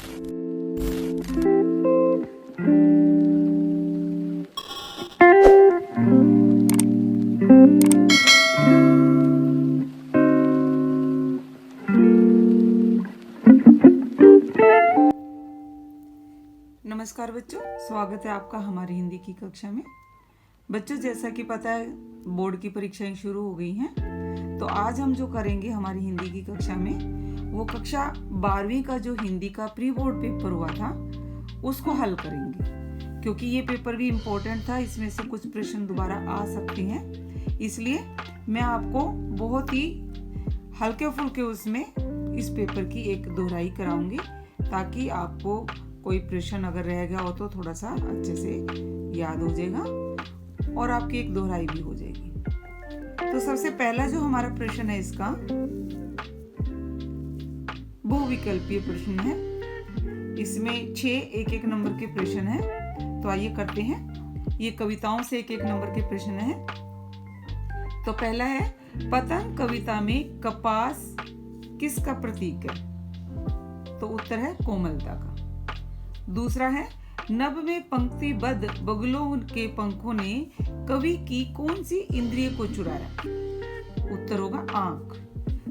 नमस्कार बच्चों, स्वागत है आपका हमारी हिंदी की कक्षा में। बच्चों, जैसा कि पता है बोर्ड की परीक्षाएं शुरू हो गई हैं, तो आज हम जो करेंगे हमारी हिंदी की कक्षा में वो कक्षा 12वीं का जो हिंदी का प्री बोर्ड पेपर हुआ था उसको हल करेंगे, क्योंकि ये पेपर भी इम्पोर्टेंट था। इसमें से कुछ प्रश्न दोबारा आ सकते हैं, इसलिए मैं आपको बहुत ही हल्के फुल्के उसमें इस पेपर की एक दोहराई कराऊंगी, ताकि आपको कोई प्रश्न अगर रह गया हो तो थोड़ा सा अच्छे से याद हो जाएगा और आपकी एक दोहराई भी हो जाएगी। तो सबसे पहला जो हमारा प्रश्न है इसका बहुविकल्पीय प्रश्न है। इसमें 6 एक नंबर के प्रश्न हैं, तो आइए करते हैं। ये कविताओं से एक नंबर के प्रश्न हैं। तो पहला है, पतंग कविता में कपास किसका प्रतीक है? तो उत्तर है कोमलता का। दूसरा है, नभ में पंक्तिबद्ध बगुलों के पंखों ने कवि की कौन सी इंद्रिय को चुराया? उत्तर होगा आंख।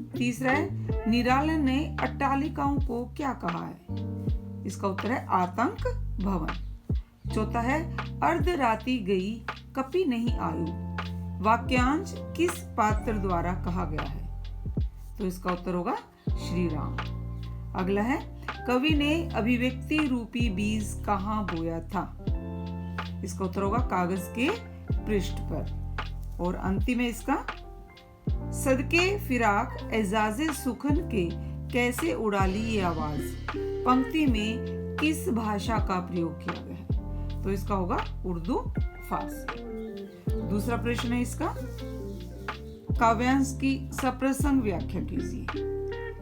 तीसरा है, निरालन ने अट्टालिकाओं को क्या कहा है? इसका उत्तर है आतंक भवन। चौथा है, अर्धराति गई कपि नहीं आयु वाक्यांश किस पात्र द्वारा कहा गया है? तो इसका उत्तर होगा श्री राम। अगला है, कवि ने अभिव्यक्ति रूपी बीज कहाँ बोया था? इसका उत्तर होगा कागज के पृष्ठ पर। और अंतिम है इसका, सदके फिराक एजाजे सुखन के कैसे उड़ा ली ये आवाज पंक्ति में किस भाषा का प्रयोग किया गया है? तो इसका होगा उर्दू फारसी। दूसरा प्रश्न है इसका, काव्यांश की सप्रसंग व्याख्या कीजिए।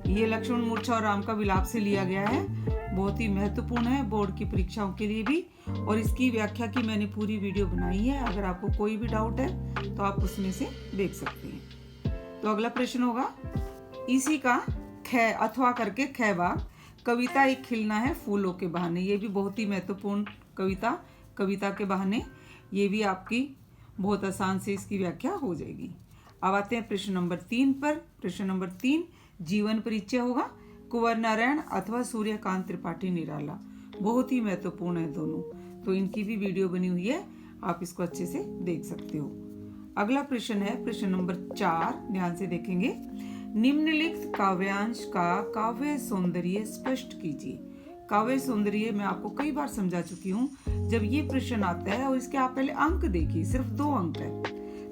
ये लक्ष्मण मूर्छा और राम का विलाप से लिया गया है, बहुत ही महत्वपूर्ण है बोर्ड की परीक्षाओं के लिए भी, और इसकी व्याख्या की मैंने पूरी वीडियो बनाई है। अगर आपको कोई भी डाउट है तो आप उसमें से देख सकते हैं। तो अगला प्रश्न होगा, इसी का ख अथवा करके ख भाग, कविता एक खिलना है फूलों के बहाने। ये भी बहुत ही महत्वपूर्ण कविता के बहाने, ये भी आपकी बहुत आसान से इसकी व्याख्या हो जाएगी। अब आते हैं प्रश्न नंबर 3 पर। प्रश्न नंबर 3 जीवन परिचय होगा, कुंवर नारायण अथवा सूर्यकांत त्रिपाठी निराला। बहुत ही महत्वपूर्ण है दोनों, तो इनकी भी वीडियो बनी हुई है, आप इसको अच्छे से देख सकते हो। अगला प्रश्न है प्रश्न नंबर 4, ध्यान से देखेंगे। निम्नलिखित काव्यांश का काव्य सौंदर्य स्पष्ट कीजिए। काव्य सौंदर्य मैं आपको कई बार समझा चुकी हूँ। जब ये प्रश्न आता है और इसके आप पहले अंक देखिए, सिर्फ 2 अंक है,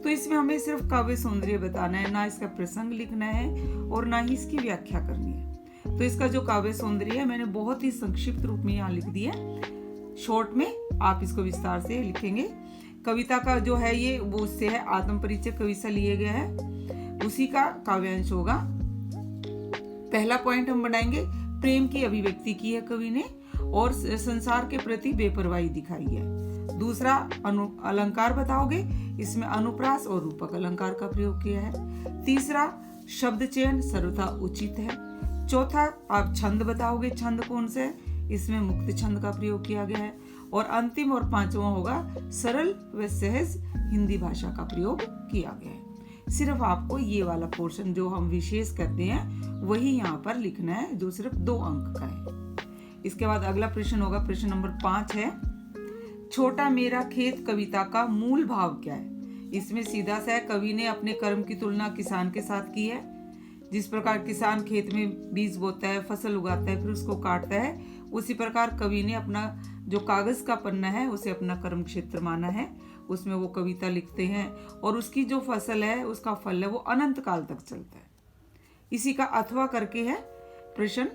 तो इसमें हमें सिर्फ काव्य सौंदर्य बताना है, ना इसका प्रसंग लिखना है और ना ही इसकी व्याख्या करनी है। तो इसका जो काव्य सौंदर्य है मैंने बहुत ही संक्षिप्त रूप में यहाँ लिख दिया है, शॉर्ट में आप इसको विस्तार से लिखेंगे। कविता का जो है ये वो उससे है, आत्म परिचय कवि से लिए गया है, उसी का काव्यांश होगा। पहला पॉइंट हम बनाएंगे, प्रेम की अभिव्यक्ति की है कवि ने और संसार के प्रति बेपरवाही दिखाई है। दूसरा, अलंकार बताओगे, इसमें अनुप्रास और रूपक अलंकार का प्रयोग किया है। तीसरा, शब्द चयन सर्वथा उचित है। चौथा, आप छंद बताओगे, छंद कौन से है, इसमें मुक्त छंद का प्रयोग किया गया है। और अंतिम और 5वां होगा, सरल व सहज हिंदी भाषा का प्रयोग किया गया है। सिर्फ आपको ये वाला पोर्शन जो हम विशेष करते हैं वही यहाँ पर लिखना है, जो सिर्फ 2 अंक का है। इसके बाद अगला प्रश्न होगा, प्रश्न नंबर 5 है, छोटा मेरा खेत कविता का मूल भाव क्या है? इसमें सीधा सा है, कवि ने अपने कर्म की तुलना किसान के साथ की है। जिस प्रकार किसान खेत में बीज बोता है, फसल उगाता है, फिर उसको काटता है, उसी प्रकार कवि ने अपना जो कागज का पन्ना है उसे अपना कर्म क्षेत्र माना है। उसमें वो कविता लिखते हैं और उसकी जो फसल है, उसका फल है, वो अनंत काल तक चलता है। इसी का अथवा करके है प्रश्न,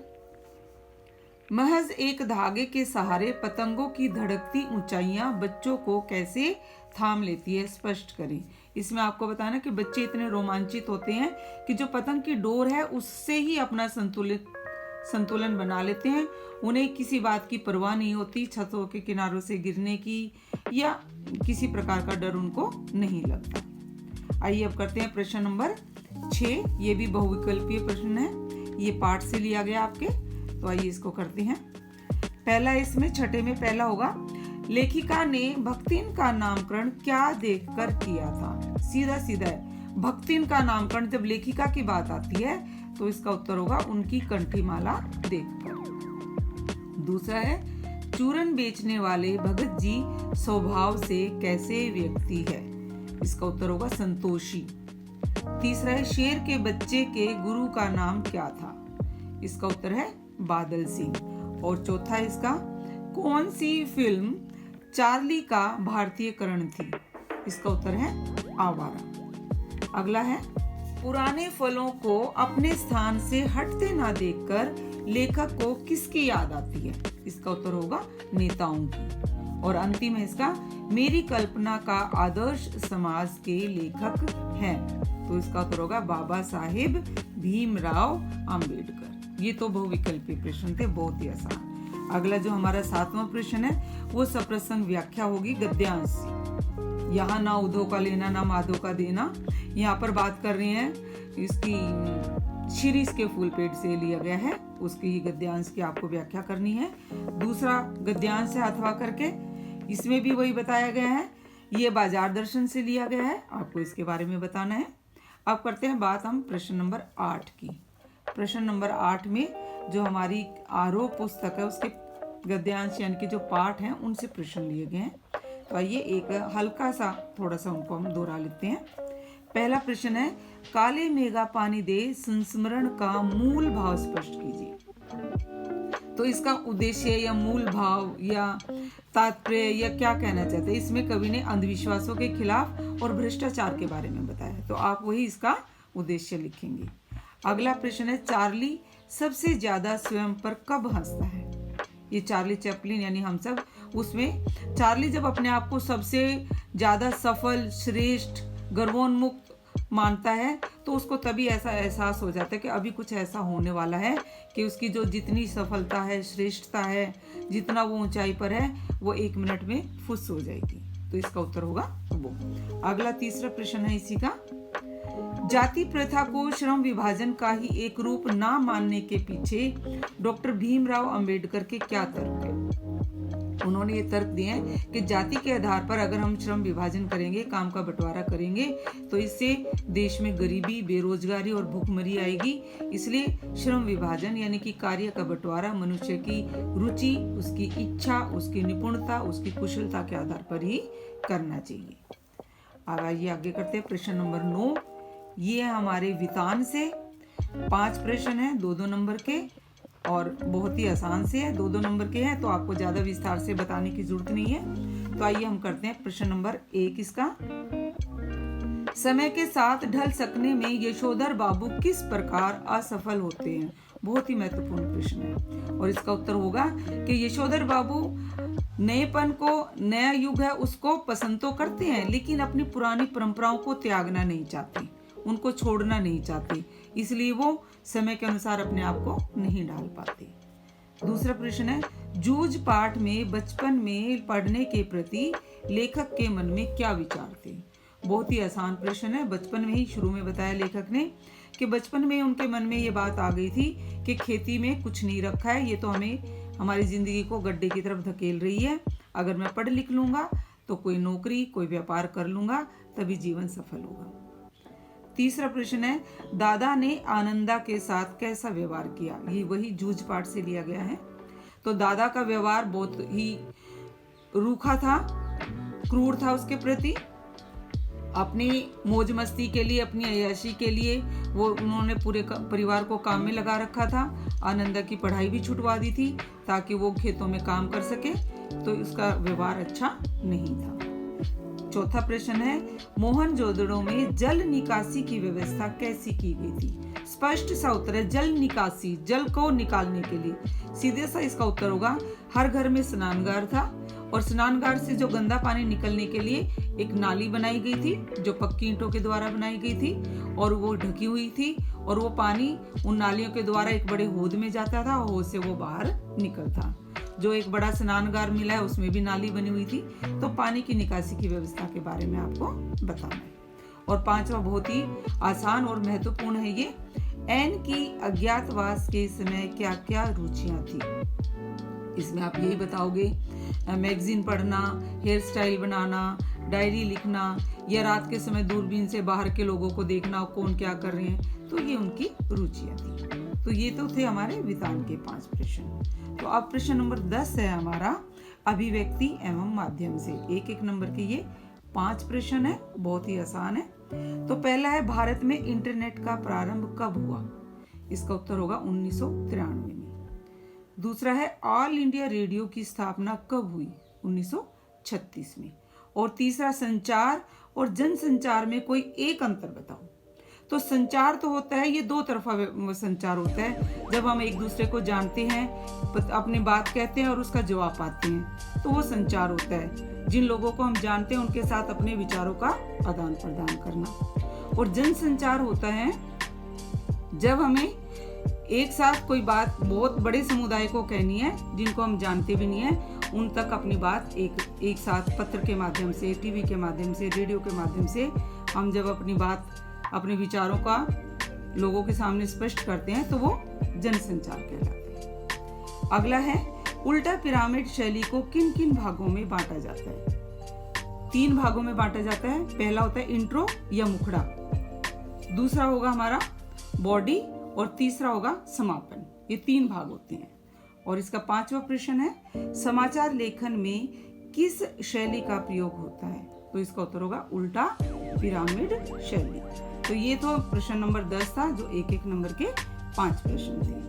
महज एक धागे के सहारे पतंगों की धड़कती ऊंचाइयां बच्चों को कैसे थाम लेती है, स्पष्ट करें। इसमें आपको बताना कि बच्चे इतने रोमांचित होते हैं कि जो पतंग की डोर है उससे ही अपना संतुलन बना लेते हैं। उन्हें किसी बात की परवाह नहीं होती, छतों के किनारों से गिरने की या किसी प्रकार का डर उनको नहीं लगता। आइए अब करते हैं प्रश्न नंबर 6। ये भी बहुविकल्पीय प्रश्न है, ये पाठ से लिया गया आपके, तो आइए इसको करते हैं। पहला इसमें छठे में पहला होगा, लेखिका ने भक्तिन का नामकरण क्या देखकर किया था। सीधा सीधा है, भक्तिन का नामकरण जब लेखिका की बात आती है तो इसका उत्तर होगा उनकी कंठीमाला देखकर। दूसरा है, चूरन बेचने वाले भगत जी स्वभाव से कैसे व्यक्ति है। इसका उत्तर होगा संतोषी। तीसरा है, शेर के बच्चे के गुरु का नाम क्या था। इसका उत्तर है बादल सिंह। और चौथा इसका, कौन सी फिल्म चार्ली का भारतीयकरण थी। इसका उत्तर है आवारा। अगला है, पुराने फलों को अपने स्थान से हटते ना देखकर लेखक को किसकी याद आती है। इसका उत्तर होगा नेताओं की। और अंतिम है इसका, मेरी कल्पना का आदर्श समाज के लेखक हैं। तो इसका उत्तर होगा बाबा साहेब भीमराव अंबेडकर। ये तो बहुविकल्पी प्रश्न थे, बहुत ही आसान। अगला जो हमारा 7वां प्रश्न है वो सप्रसंग व्याख्या होगी गद्यांश। यहाँ ना उधो का लेना ना माधो का देना। यहाँ पर बात कर रहे हैं इसकी शिरीष के फूल पेड़ से लिया गया है, उसकी ही गद्यांश की आपको व्याख्या करनी है। दूसरा गद्यांश है अथवा करके, इसमें भी वही बताया गया है। ये बाजार दर्शन से लिया गया है, आपको इसके बारे में बताना है। अब करते हैं बात हम प्रश्न नंबर 8 की। प्रश्न नंबर 8 में जो हमारी आरोह पुस्तक है उसके गद्यांश यानी कि जो पाठ हैं उनसे प्रश्न लिए गए हैं। तो आइए एक हल्का सा थोड़ा सा उनको हम दोहरा लेते हैं। पहला प्रश्न है, काले मेघा पानी दे संस्मरण का मूल भाव स्पष्ट कीजिए। तो इसका उद्देश्य या मूल भाव या तात्पर्य या क्या कहना चाहते हैं, इसमें कवि ने अंधविश्वासों के खिलाफ और भ्रष्टाचार के बारे में बताया। तो आप वही इसका उद्देश्य लिखेंगे। अगला प्रश्न है, चार्ली सबसे ज्यादा स्वयं पर कब हंसता है। ये चार्ली चैपलिन यानी हम सब, उसमें चार्ली जब अपने आप को सबसे ज्यादा सफल, श्रेष्ठ, गर्वोन्मुक्त मानता है तो उसको तभी ऐसा एहसास हो जाता है कि अभी कुछ ऐसा होने वाला है कि उसकी जो जितनी सफलता है, श्रेष्ठता है, जितना वो ऊंचाई पर है, वो 1 मिनट में फुस हो जाएगी। तो इसका उत्तर होगा वो। अगला तीसरा प्रश्न है इसी का, जाति प्रथा को श्रम विभाजन का ही एक रूप ना मानने के पीछे डॉक्टर भीमराव अंबेडकर के क्या तर्क है। उन्होंने ये तर्क दिए हैं कि जाति के आधार पर अगर हम श्रम विभाजन करेंगे, काम का बंटवारा करेंगे, तो इससे देश में गरीबी, बेरोजगारी और भूखमरी आएगी। इसलिए श्रम विभाजन यानी कि कार्य का बंटवारा मनुष्य की रुचि, उसकी इच्छा, उसकी निपुणता, उसकी कुशलता के आधार पर ही करना चाहिए। अब आइए आगे करते हैं प्रश्न नंबर 9। ये है हमारे वितान से 5 प्रश्न हैं 2-2 नंबर के और बहुत ही आसान से है, 2-2 नंबर के हैं, तो आपको ज्यादा विस्तार से बताने की जरूरत नहीं है। तो आइए हम करते हैं प्रश्न नंबर 1 इसका, समय के साथ ढल सकने में यशोधर बाबू किस प्रकार असफल होते हैं। बहुत ही महत्वपूर्ण प्रश्न है और इसका उत्तर होगा कि यशोधर बाबू नएपन को, नया युग है उसको पसंद तो करते हैं लेकिन अपनी पुरानी परंपराओं को त्यागना नहीं चाहते, उनको छोड़ना नहीं चाहते, इसलिए वो समय के अनुसार अपने आप को नहीं ढाल पाते। दूसरा प्रश्न है, जूझ पाठ में बचपन में पढ़ने के प्रति लेखक के मन में क्या विचार थे। बहुत ही आसान प्रश्न है। बचपन में ही शुरू में बताया लेखक ने कि बचपन में उनके मन में ये बात आ गई थी कि खेती में कुछ नहीं रखा है, ये तो हमें हमारी जिंदगी को गड्ढे की तरफ धकेल रही है। अगर मैं पढ़ लिख लूंगा तो कोई नौकरी, कोई व्यापार कर लूंगा, तभी जीवन सफल होगा। तीसरा प्रश्न है, दादा ने आनंदा के साथ कैसा व्यवहार किया। ये वही जूझ पाठ से लिया गया है। तो दादा का व्यवहार बहुत ही रूखा था, क्रूर था उसके प्रति। अपनी मौज मस्ती के लिए, अपनी अय्याशी के लिए वो उन्होंने पूरे परिवार को काम में लगा रखा था। आनंदा की पढ़ाई भी छुटवा दी थी ताकि वो खेतों में काम कर सके, तो उसका व्यवहार अच्छा नहीं था। चौथा प्रश्न है, मोहनजोदड़ो में जल निकासी की व्यवस्था कैसी की गई थी। स्पष्ट सा उत्तर है जल निकासी, जल को निकालने के लिए। सीधे सा इसका उत्तर होगा हर घर में स्नानगार था और स्नानगार से जो गंदा पानी निकलने के लिए एक नाली बनाई गई थी जो पक्की ईंटों के द्वारा बनाई गई थी और वो ढकी हुई थी और वो पानी उन नालियों के द्वारा एक बड़े होद में जाता था और होद से वो बाहर निकलता। जो एक बड़ा स्नानगार मिला है उसमें भी नाली बनी हुई थी। तो पानी की निकासी की व्यवस्था के बारे में आपको बताना है। और 5वां बहुत ही आसान और महत्वपूर्ण है ये, एन की अज्ञातवास के समय क्या क्या रुचियां थी। इसमें आप यही बताओगे मैगजीन पढ़ना, हेयर स्टाइल बनाना, डायरी लिखना, या रात के समय दूरबीन से बाहर के लोगों को देखना कौन क्या कर रहे हैं। तो ये उनकी रुचियां थी। तो ये तो थे हमारे वितान के 5 प्रश्न। तो अब प्रश्न नंबर 10 है हमारा अभिव्यक्ति एवं माध्यम से। एक एक नंबर के ये 5 प्रश्न है, बहुत ही आसान है। तो पहला है भारत में इंटरनेट का प्रारंभ कब हुआ। इसका उत्तर होगा 1993 में। दूसरा है ऑल इंडिया रेडियो की स्थापना कब हुई। 1936 में। और तीसरा संचार और जनसंचार में कोई एक अंतर बताओ। तो संचार तो होता है, ये 2 तरफा संचार होता है, जब हम एक दूसरे को जानते हैं, अपनी बात कहते हैं और उसका जवाब पाते हैं, तो वो संचार होता है। जिन लोगों को हम जानते हैं उनके साथ अपने विचारों का आदान प्रदान करना। और जनसंचार होता है जब हमें एक साथ कोई बात बहुत बड़े समुदाय को कहनी है, जिनको हम जानते भी नहीं है, उन तक अपनी बात एक साथ पत्र के माध्यम से, टीवी के माध्यम से, रेडियो के माध्यम से हम जब अपनी बात, अपने विचारों का लोगों के सामने स्पष्ट करते हैं, तो वो जनसंचार कहलाता है। अगला है उल्टा पिरामिड शैली को किन किन भागों में बांटा जाता है। 3 भागों में बांटा जाता है। पहला होता है इंट्रो या मुखड़ा, दूसरा होगा हमारा बॉडी, और तीसरा होगा समापन। ये 3 भाग होते हैं। और इसका 5वां प्रश्न है समाचार लेखन में किस शैली का प्रयोग होता है। तो इसका उत्तर होगा उल्टा पिरामिड शैली। तो ये तो प्रश्न नंबर 10 था, जो एक एक नंबर के 5 प्रश्न थे।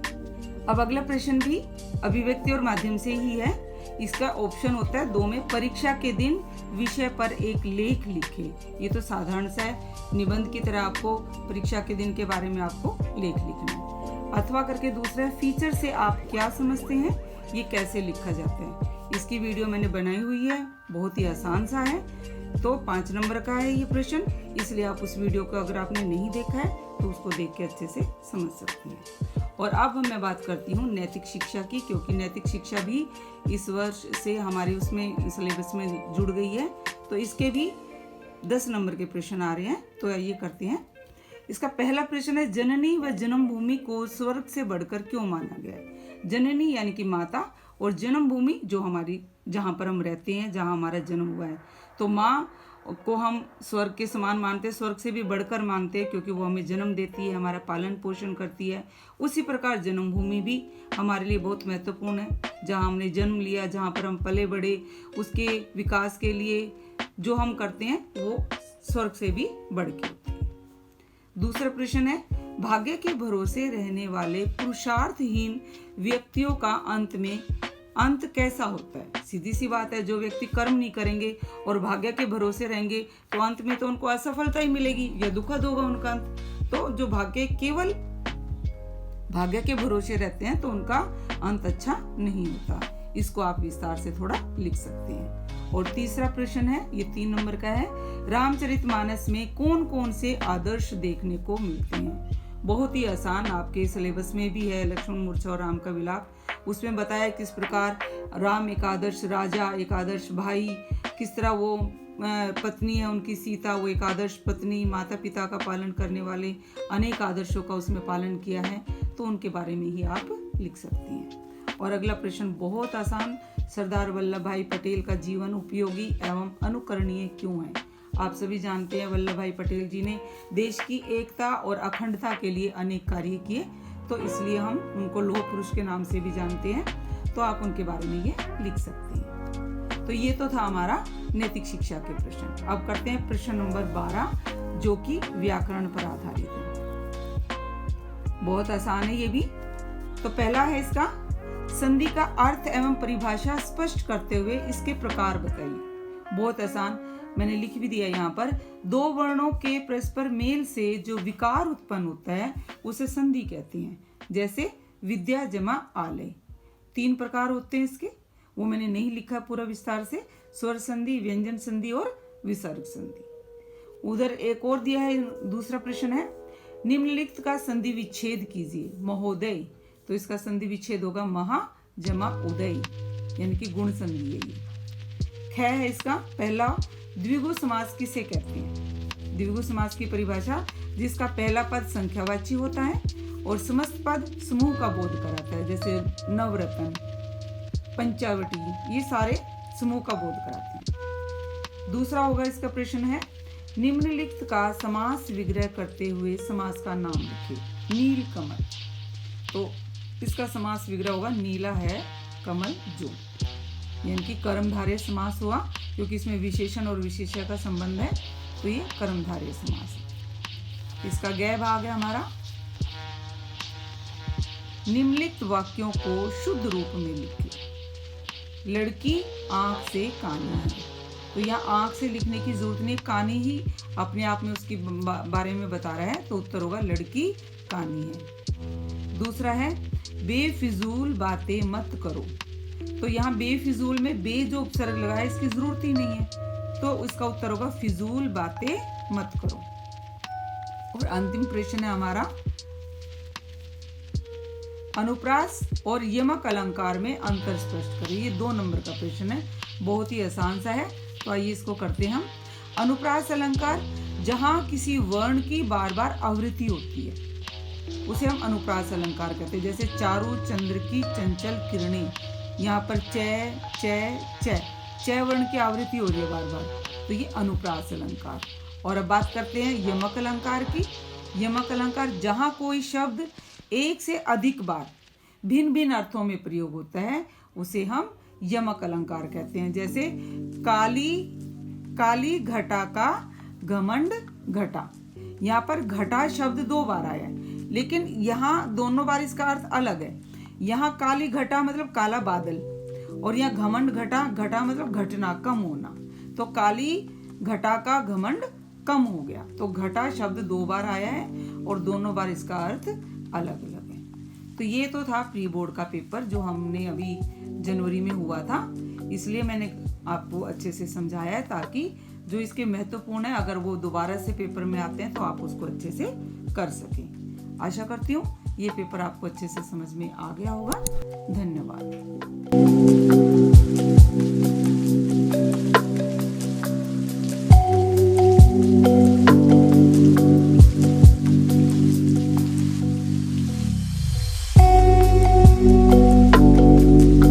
अब अगला प्रश्न भी अभिव्यक्ति और माध्यम से ही है। इसका ऑप्शन होता है 2 में, परीक्षा के दिन विषय पर एक लेख लिखे। ये तो साधारण सा है, निबंध की तरह आपको परीक्षा के दिन के बारे में आपको लेख लिखना है। अथवा करके दूसरा है फीचर से आप क्या समझते हैं, ये कैसे लिखा जाता है। इसकी वीडियो मैंने बनाई हुई है, बहुत ही आसान सा है। तो 5 नंबर का है ये प्रश्न, इसलिए आप उस वीडियो को अगर आपने नहीं देखा है तो उसको देख के अच्छे से समझ सकते हैं। और अब मैं बात करती हूँ नैतिक शिक्षा की, क्योंकि नैतिक शिक्षा भी इस वर्ष से हमारे उसमें सिलेबस में जुड़ गई है। तो इसके भी 10 नंबर के प्रश्न आ रहे हैं। तो ये करते हैं। इसका पहला प्रश्न है जननी व जन्मभूमि को स्वर्ग से बढ़कर क्यों माना गया है। जननी यानी कि माता, और जन्मभूमि जो हमारी, जहाँ पर हम रहते हैं, जहाँ हमारा जन्म हुआ है। तो माँ को हम स्वर्ग के समान मानते हैं, स्वर्ग से भी बढ़कर मानते हैं, क्योंकि वो हमें जन्म देती है, हमारा पालन पोषण करती है। उसी प्रकार जन्मभूमि भी हमारे लिए बहुत महत्वपूर्ण है। जहाँ हमने जन्म लिया, जहाँ पर हम पले बढ़े, उसके विकास के लिए जो हम करते हैं वो स्वर्ग से भी बढ़ के होती है। दूसरा प्रश्न है भाग्य के भरोसे रहने वाले पुरुषार्थहीन व्यक्तियों का अंत कैसा होता है। सीधी सी बात है, जो व्यक्ति कर्म नहीं करेंगे और भाग्य के भरोसे रहेंगे तो अंत में तो उनको असफलता ही मिलेगी या दुखद होगा उनका अंत। तो जो केवल भाग्य के भरोसे रहते हैं तो उनका अंत अच्छा नहीं होता। इसको आप विस्तार से थोड़ा लिख सकते हैं। और तीसरा प्रश्न है, ये 3 नंबर का है, रामचरितमानस में कौन कौन से आदर्श देखने को मिलते हैं। बहुत ही आसान, आपके सिलेबस में भी है, लक्ष्मण मूर्छा और राम का विलाप। उसमें बताया किस प्रकार राम एक आदर्श राजा, एक आदर्श भाई, किस तरह वो पत्नी है उनकी सीता, वो एक आदर्श पत्नी, माता पिता का पालन करने वाले, अनेक आदर्शों का उसमें पालन किया है। तो उनके बारे में ही आप लिख सकते हैं। और अगला प्रश्न बहुत आसान, सरदार वल्लभ भाई पटेल का जीवन उपयोगी एवं अनुकरणीय क्यों है। आप सभी जानते हैं वल्लभ भाई पटेल जी ने देश की एकता और अखंडता के लिए अनेक कार्य किए, तो इसलिए हम उनको लौह पुरुष के नाम से भी जानते हैं। तो आप उनके बारे में ये लिख सकते हैं। तो ये तो था हमारा नैतिक शिक्षा के प्रश्न। अब करते हैं प्रश्न नंबर 12, जो कि व्याकरण पर आधारित है। बहुत आसान है ये भी। तो पहला है इसका, संधि का अर्थ एवं परिभाषा स्पष्ट करते हुए इसके प्रकार बताइए। बहुत आसान, मैंने लिख भी दिया यहाँ पर। 2 वर्णों के परस्पर मेल से जो विकार उत्पन्न होता है उसे संधि कहते हैं। जैसे विद्या जमा आलय, 3 प्रकार होते हैं इसके, वो मैंने नहीं लिखा पूरा विस्तार से। स्वर संधि, व्यंजन संधि और विसर्ग संधि। उधर एक और दिया है, दूसरा प्रश्न है, निम्नलिखित का संधि विच्छेद कीजिए। महोदय, तो इसका संधि विच्छेद होगा महा जमा उदय, यानी कि गुण संधि है ये। ख है इसका पहला, द्विगु समास किसे कहते हैं। द्विगु समास की परिभाषा, जिसका पहला पद संख्यावाची होता है और समस्त पद समूह का बोध कराता है, जैसे नवरत्न, पंचावटी, ये सारे समूह का बोध कराते हैं। दूसरा होगा इसका प्रश्न है, निम्नलिखित का समास विग्रह करते हुए समास का नाम लिखिए। नील कमल, तो इसका समास विग्रह होगा नीला है कमल जो, यानी कि कर्मधारय समास हुआ, क्योंकि इसमें विशेषण और विशेष्य का संबंध है, तो ये कर्मधारय समास है। इसका गै भाग है हमारा, निम्नलिखित वाक्यों को शुद्ध रूप में लिखिए। लड़की आंख से कानी है, तो यहाँ आंख से लिखने की जरूरत नहीं, कानी ही अपने आप में उसके बारे में बता रहा है, तो उत्तर होगा लड़की कानी है। दूसरा है, बेफिजूल बातें मत करो, तो यहाँ बेफिजूल में बे जो उपसर्ग लगा है इसकी जरूरत ही नहीं है, तो इसका उत्तर होगा फिजूल बातें मत करो। और अंतिम प्रश्न है हमारा, अनुप्रास और यमक अलंकार में अंतर स्पष्ट करें। ये 2 नंबर का प्रश्न है, बहुत ही आसान सा है, तो आइए इसको करते हैं हम। अनुप्रास अलंकार, जहां किसी वर्ण की बार बार आवृत्ति होती है उसे हम अनुप्रास अलंकार कहते हैं। जैसे चारु चंद्र की चंचल किरणें, यहाँ पर च वर्ण की आवृत्ति हो रही है बार बार, तो ये अनुप्रास अलंकार। और अब बात करते हैं यमक अलंकार की। यमक अलंकार, जहां कोई शब्द एक से अधिक बार भिन्न भिन्न अर्थों में प्रयोग होता है उसे हम यमक अलंकार कहते हैं। जैसे काली घटा का घमंड घटा, यहाँ पर घटा शब्द 2 बार आया है, लेकिन यहाँ दोनों बार इसका अर्थ अलग है। यहाँ काली घटा मतलब काला बादल, और यहाँ घमंड घटा, घटा मतलब घटना, कम होना, तो काली घटा का घमंड कम हो गया। तो घटा शब्द 2 बार आया है और दोनों बार इसका अर्थ अलग अलग है। तो ये तो था प्री बोर्ड का पेपर जो हमने अभी जनवरी में हुआ था, इसलिए मैंने आपको अच्छे से समझाया है, ताकि जो इसके महत्वपूर्ण है अगर वो दोबारा से पेपर में आते हैं तो आप उसको अच्छे से कर सकें। आशा करती हूँ ये पेपर आपको अच्छे से समझ में आ गया होगा। धन्यवाद।